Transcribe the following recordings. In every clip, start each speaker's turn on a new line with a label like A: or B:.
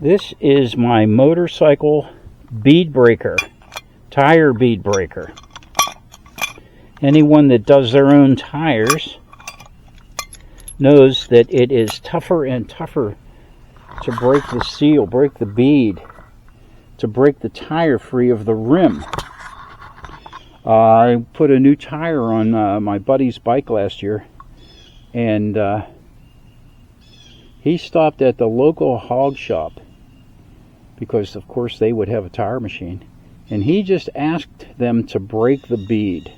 A: This is my motorcycle bead breaker, tire bead breaker. Anyone that does their own tires knows that it is tougher and tougher to break the seal, break the bead, to break the tire free of the rim. I put a new tire on my buddy's bike last year, and he stopped at the local hog shop because of course they would have a tire machine, and he just asked them to break the bead,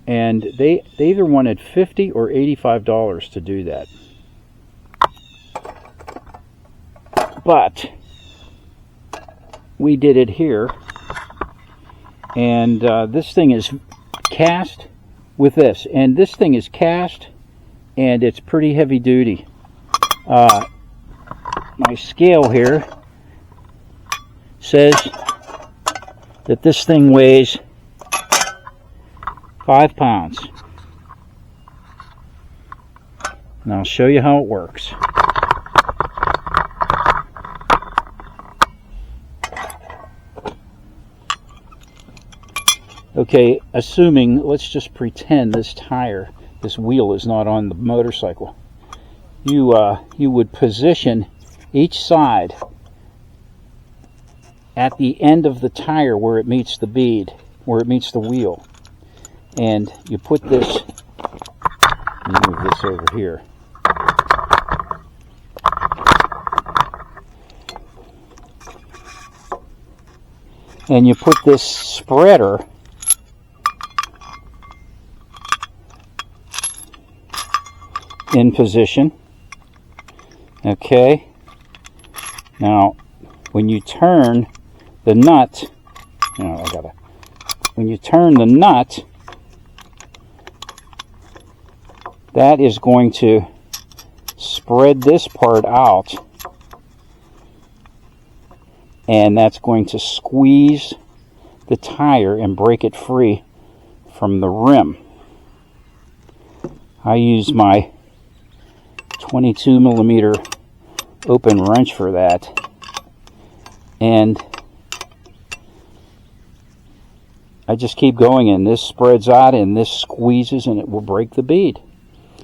A: and they either wanted $50 or $85 to do that. But we did it here, and this thing is cast with this, and this thing is cast, and it's pretty heavy duty. My scale here says that this thing weighs 5 pounds. And I'll show you how it works. Okay, assuming, let's just pretend this tire, this wheel is not on the motorcycle. You would position each side at the end of the tire where it meets the bead, where it meets the wheel. And you put this, let me move this over here. And you put this spreader in position. Okay. Now, when you turn the nut, when you turn the nut, that is going to spread this part out, and that's going to squeeze the tire and break it free from the rim. I use my 22 millimeter open wrench for that, and I just keep going, and this spreads out and this squeezes, and it will break the bead.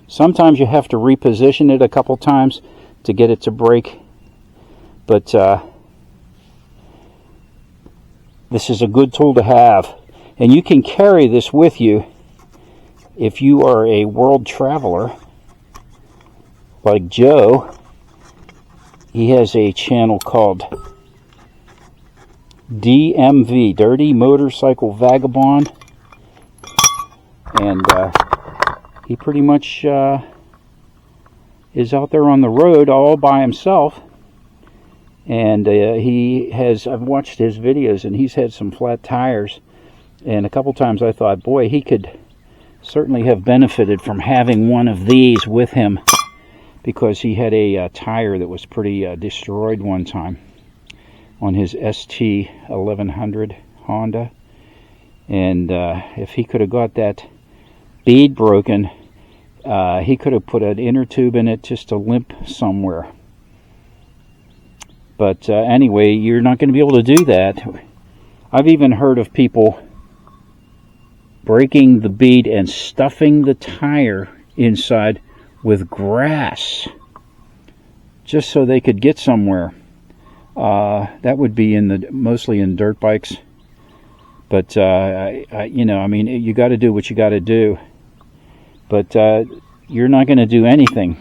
A: Sometimes you have to reposition it a couple times to get it to break, but this is a good tool to have, and you can carry this with you if you are a world traveler like Joe. He has a channel called DMV, Dirty Motorcycle Vagabond, and he pretty much is out there on the road all by himself, and I've watched his videos, and he's had some flat tires, and a couple times I thought, boy, he could certainly have benefited from having one of these with him, because he had a tire that was pretty destroyed one time on his ST 1100 Honda, and if he could have got that bead broken, he could have put an inner tube in it just to limp somewhere. But anyway, you're not going to be able to do that. I've even heard of people breaking the bead and stuffing the tire inside with grass just so they could get somewhere. That would be mostly in dirt bikes, but I mean, you got to do what you got to do, but you're not going to do anything,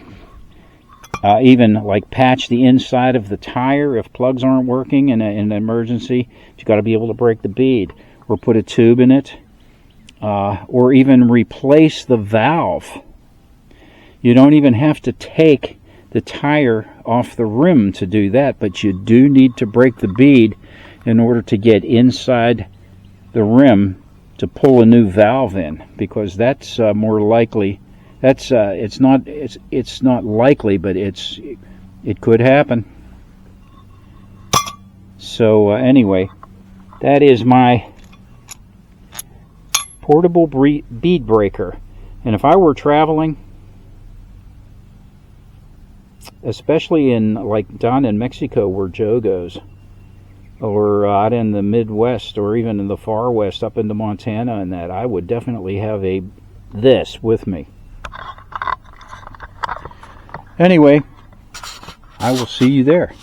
A: even like patch the inside of the tire if plugs aren't working in an emergency. You got to be able to break the bead or put a tube in it, or even replace the valve. You don't even have to take the tire off the rim to do that, but you do need to break the bead in order to get inside the rim to pull a new valve in, because that's more likely. That's it's not likely, but it could happen. So anyway, that is my portable bead breaker, and if I were traveling, especially in like down in Mexico where Joe goes, or out in the Midwest, or even in the far west up into Montana and that. I would definitely have this with me. Anyway, I will see you there.